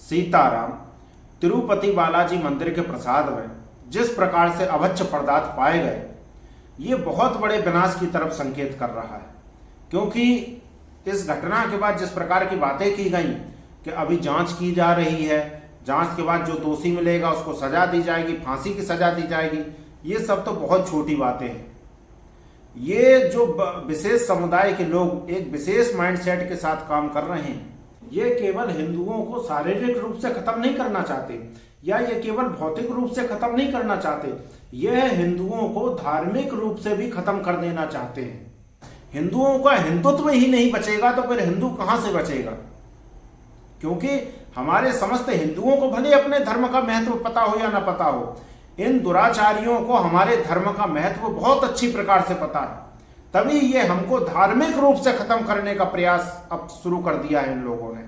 सीताराम तिरुपति बालाजी मंदिर के प्रसाद में जिस प्रकार से अभच्य पदार्थ पाए गए, ये बहुत बड़े विनाश की तरफ संकेत कर रहा है। क्योंकि इस घटना के बाद जिस प्रकार की बातें की गई कि अभी जांच की जा रही है, जांच के बाद जो दोषी मिलेगा उसको सजा दी जाएगी, फांसी की सजा दी जाएगी, ये सब तो बहुत छोटी बातें हैं। ये जो विशेष समुदाय के लोग एक विशेष माइंडसेट के साथ काम कर रहे हैं, ये केवल हिंदुओं को शारीरिक रूप से खत्म नहीं करना चाहते, या ये केवल भौतिक रूप से खत्म नहीं करना चाहते, यह हिंदुओं को धार्मिक रूप से भी खत्म कर देना चाहते हैं। हिंदुओं का हिंदुत्व ही नहीं बचेगा तो फिर हिंदू कहां से बचेगा? क्योंकि हमारे समस्त हिंदुओं को भले अपने धर्म का महत्व पता हो या ना पता हो, इन दुराचारियों को हमारे धर्म का महत्व बहुत अच्छी प्रकार से पता है। तभी ये हमको धार्मिक रूप से खत्म करने का प्रयास अब शुरू कर दिया है इन लोगों ने।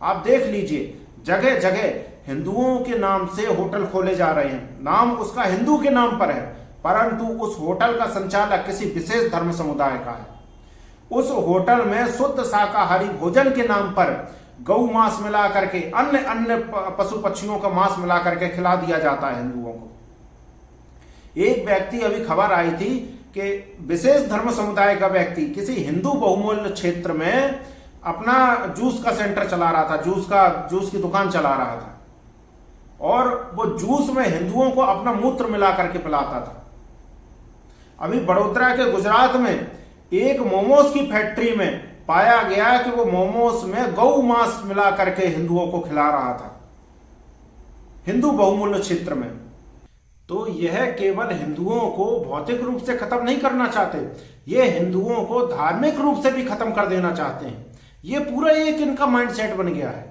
आप देख लीजिए, जगह जगह हिंदुओं के नाम से होटल खोले जा रहे हैं, नाम उसका हिंदू के नाम पर है, परंतु उस होटल का संचालक किसी विशेष धर्म समुदाय का है। उस होटल में शुद्ध शाकाहारी भोजन के नाम पर गौ मांस मिला करके, अन्य पशु पक्षियों का मांस मिला करके खिला दिया जाता है हिंदुओं को। एक व्यक्ति, अभी खबर आई थी कि विशेष धर्म समुदाय का व्यक्ति किसी हिंदू बहुमूल्य क्षेत्र में अपना जूस का सेंटर चला रहा था, जूस की दुकान चला रहा था, और वो जूस में हिंदुओं को अपना मूत्र मिला करके पिलाता था। अभी बड़ोदरा के गुजरात में एक मोमोज की फैक्ट्री में पाया गया कि वो मोमोज में गौ मांस मिला करके हिंदुओं को खिला रहा था, हिंदू बहुमूल्य क्षेत्र में। तो यह केवल हिंदुओं को भौतिक रूप से खत्म नहीं करना चाहते, ये हिंदुओं को धार्मिक रूप से भी खत्म कर देना चाहते हैं। ये पूरा एक इनका माइंडसेट बन गया है।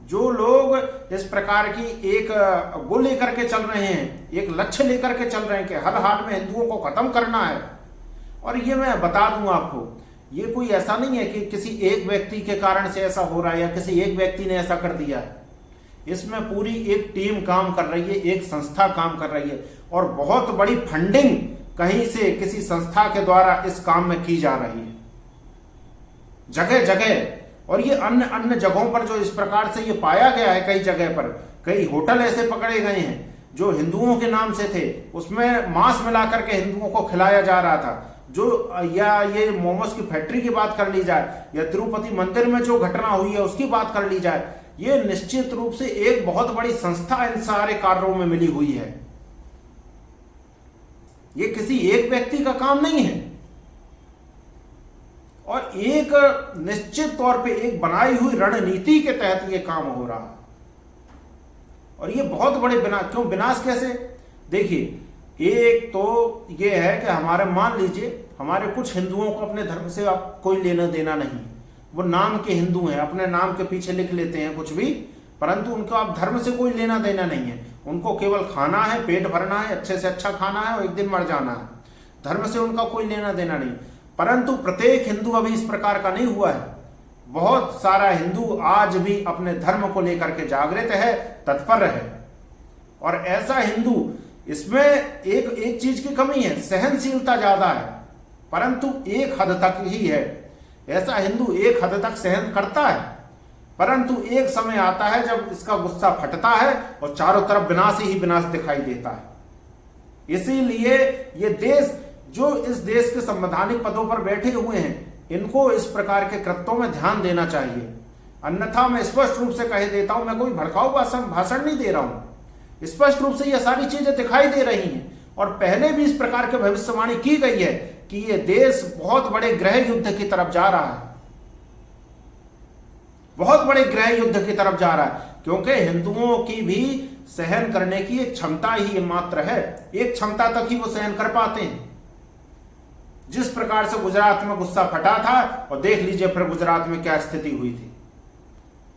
जो लोग इस प्रकार की एक वो लेकर के चल रहे हैं, एक लक्ष्य लेकर के चल रहे हैं कि हर हाल में हिंदुओं को खत्म करना है। और ये मैं बता दूं आपको, ये कोई ऐसा नहीं है कि किसी एक व्यक्ति के कारण से ऐसा हो रहा है या किसी एक व्यक्ति ने ऐसा कर दिया है। इसमें पूरी एक टीम काम कर रही है, एक संस्था काम कर रही है, और बहुत बड़ी फंडिंग कहीं से किसी संस्था के द्वारा इस काम में की जा रही है जगह जगह। और ये अन्य जगहों पर जो इस प्रकार से ये पाया गया है, कई जगह पर कई होटल ऐसे पकड़े गए हैं जो हिंदुओं के नाम से थे, उसमें मांस मिला करके हिंदुओं को खिलाया जा रहा था। जो या ये मोमोज की फैक्ट्री की बात कर ली जाए, या तिरुपति मंदिर में जो घटना हुई है उसकी बात कर ली जाए, ये निश्चित रूप से एक बहुत बड़ी संस्था इन सारे कार्यों में मिली हुई है। ये किसी एक व्यक्ति का काम नहीं है, और एक निश्चित तौर पे एक बनाई हुई रणनीति के तहत ये काम हो रहा है। और ये बहुत बड़े विनाश कैसे? देखिए, एक तो ये है कि हमारे, मान लीजिए हमारे कुछ हिंदुओं को अपने धर्म से अब कोई लेना देना नहीं, वो नाम के हिंदू हैं, अपने नाम के पीछे लिख लेते हैं कुछ भी, परंतु उनको अब धर्म से कोई लेना देना नहीं है। उनको केवल खाना है, पेट भरना है, अच्छे से अच्छा खाना है और एक दिन मर जाना है। धर्म से उनका कोई लेना देना नहीं। परंतु प्रत्येक हिंदू अभी इस प्रकार का नहीं हुआ है। बहुत सारा हिंदू आज भी अपने धर्म को लेकर के जागृत है, तत्पर है। और ऐसा हिंदू, इसमें एक चीज की कमी है, सहनशीलता ज्यादा है, परंतु एक हद तक ही है। ऐसा हिंदू एक हद तक सहन करता है, परंतु एक समय आता है जब इसका गुस्सा फटता है और चारों तरफ विनाश ही विनाश दिखाई देता है। इसीलिए ये देश, जो इस देश के संवैधानिक पदों पर बैठे हुए हैं, इनको इस प्रकार के कृत्यों में ध्यान देना चाहिए। अन्यथा मैं स्पष्ट रूप से कह देता हूं, मैं कोई भड़काऊ भाषण नहीं दे रहा हूं। स्पष्ट रूप से ये सारी चीजें दिखाई दे रही हैं, और पहले भी इस प्रकार की भविष्यवाणी की गई है कि ये देश बहुत बड़े गृह युद्ध की तरफ जा रहा है, बहुत बड़े गृह युद्ध की तरफ जा रहा है। क्योंकि हिंदुओं की भी सहन करने की एक क्षमता ही मात्र है, एक क्षमता तक ही वो सहन कर पाते हैं। जिस प्रकार से गुजरात में गुस्सा फटा था, और देख लीजिए फिर गुजरात में क्या स्थिति हुई थी।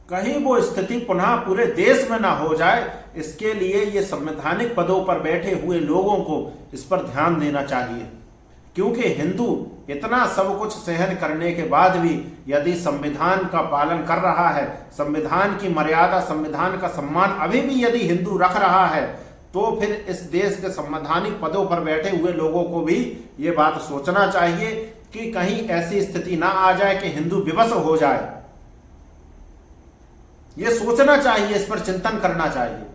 कहीं वो स्थिति पुनः पूरे देश में ना हो जाए, इसके लिए ये संवैधानिक पदों पर बैठे हुए लोगों को इस पर ध्यान देना चाहिए। क्योंकि हिंदू इतना सब कुछ सहन करने के बाद भी यदि संविधान का पालन कर रहा है, संविधान की मर्यादा, संविधान का सम्मान अभी भी यदि हिंदू रख रहा है, तो फिर इस देश के संवैधानिक पदों पर बैठे हुए लोगों को भी ये बात सोचना चाहिए कि कहीं ऐसी स्थिति ना आ जाए कि हिंदू विवश हो जाए। ये सोचना चाहिए, इस पर चिंतन करना चाहिए।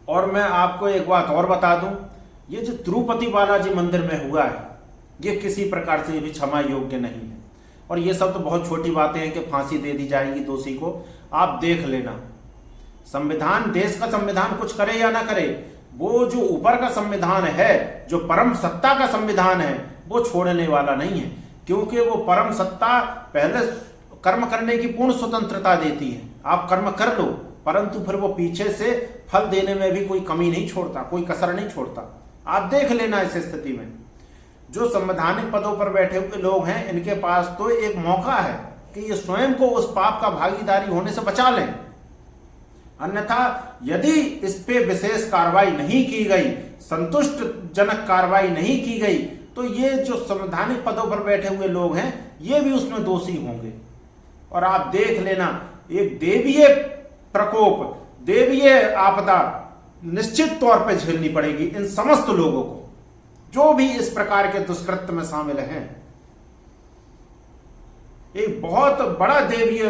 और मैं आपको एक बात और बता दूं, ये जो तिरुपति बालाजी मंदिर में हुआ है, ये किसी प्रकार से भी क्षमा योग्य नहीं है। और ये सब तो बहुत छोटी बातें हैं कि फांसी दे दी जाएगी दोषी को। आप देख लेना, संविधान, देश का संविधान कुछ करे या ना करे, वो जो ऊपर का संविधान है, जो परम सत्ता का संविधान है, वो छोड़ने वाला नहीं है। क्योंकि वो परम सत्ता पहले कर्म करने की पूर्ण स्वतंत्रता देती है, आप कर्म कर लो, परंतु फिर वो पीछे से फल देने में भी कोई कमी नहीं छोड़ता, कोई कसर नहीं छोड़ता। आप देख लेना, इस स्थिति में जो संवैधानिक पदों पर बैठे हुए लोग हैं, इनके पास तो एक मौका है कि ये स्वयं को उस पाप का भागीदारी होने से बचा लें। अन्यथा यदि इस पे विशेष कार्रवाई नहीं की गई, संतुष्टजनक कार्रवाई नहीं की गई, तो ये जो संवैधानिक पदों पर बैठे हुए लोग हैं, ये भी उसमें दोषी होंगे। और आप देख लेना, एक देवीय प्रकोप, देवीय आपदा निश्चित तौर पर झेलनी पड़ेगी इन समस्त लोगों को, जो भी इस प्रकार के दुष्कृत्य में शामिल हैं। एक बहुत बड़ा देवीय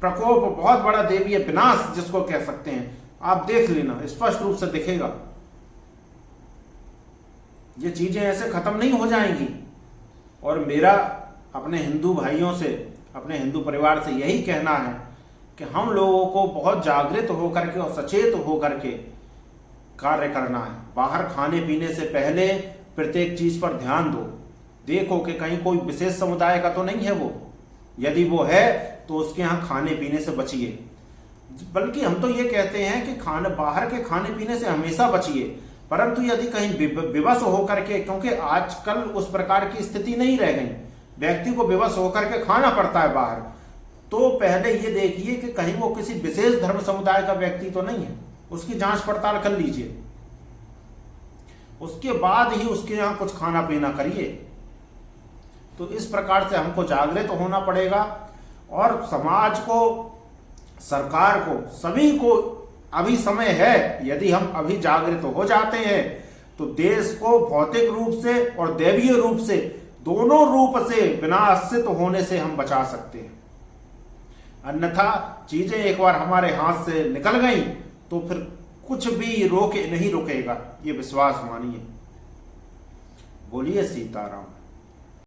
प्रकोप, बहुत बड़ा देवीय विनाश जिसको कह सकते हैं, आप देख लेना, स्पष्ट रूप से दिखेगा। ये चीजें ऐसे खत्म नहीं हो जाएंगी। और मेरा अपने हिंदू भाइयों से, अपने हिंदू परिवार से यही कहना है कि हम लोगों को बहुत जागृत होकर के और सचेत होकर के कार्य करना है। बाहर खाने पीने से पहले प्रत्येक चीज पर ध्यान दो, देखो कि कहीं कोई विशेष समुदाय का तो नहीं है वो, यदि वो है तो उसके यहाँ खाने पीने से बचिए। बल्कि हम तो ये कहते हैं कि बाहर के खाने पीने से हमेशा बचिए, परंतु यदि कहीं विवश होकर के, क्योंकि आजकल उस प्रकार की स्थिति नहीं रह गई, व्यक्ति को विवश होकर के खाना पड़ता है बाहर, तो पहले ये देखिए कि कहीं वो किसी विशेष धर्म समुदाय का व्यक्ति तो नहीं है, उसकी जांच पड़ताल कर लीजिए, उसके बाद ही उसके यहाँ कुछ खाना पीना करिए। तो इस प्रकार से हमको जागृत होना पड़ेगा और समाज को, सरकार को, सभी को अभी समय है। यदि हम अभी जागृत हो जाते हैं तो देश को भौतिक रूप से और दैवीय रूप से, दोनों रूप से विनाशित होने से हम बचा सकते हैं। अन्यथा चीजें एक बार हमारे हाथ से निकल गई तो फिर कुछ भी नहीं रुकेगा, ये विश्वास मानिए। बोलिए सीताराम।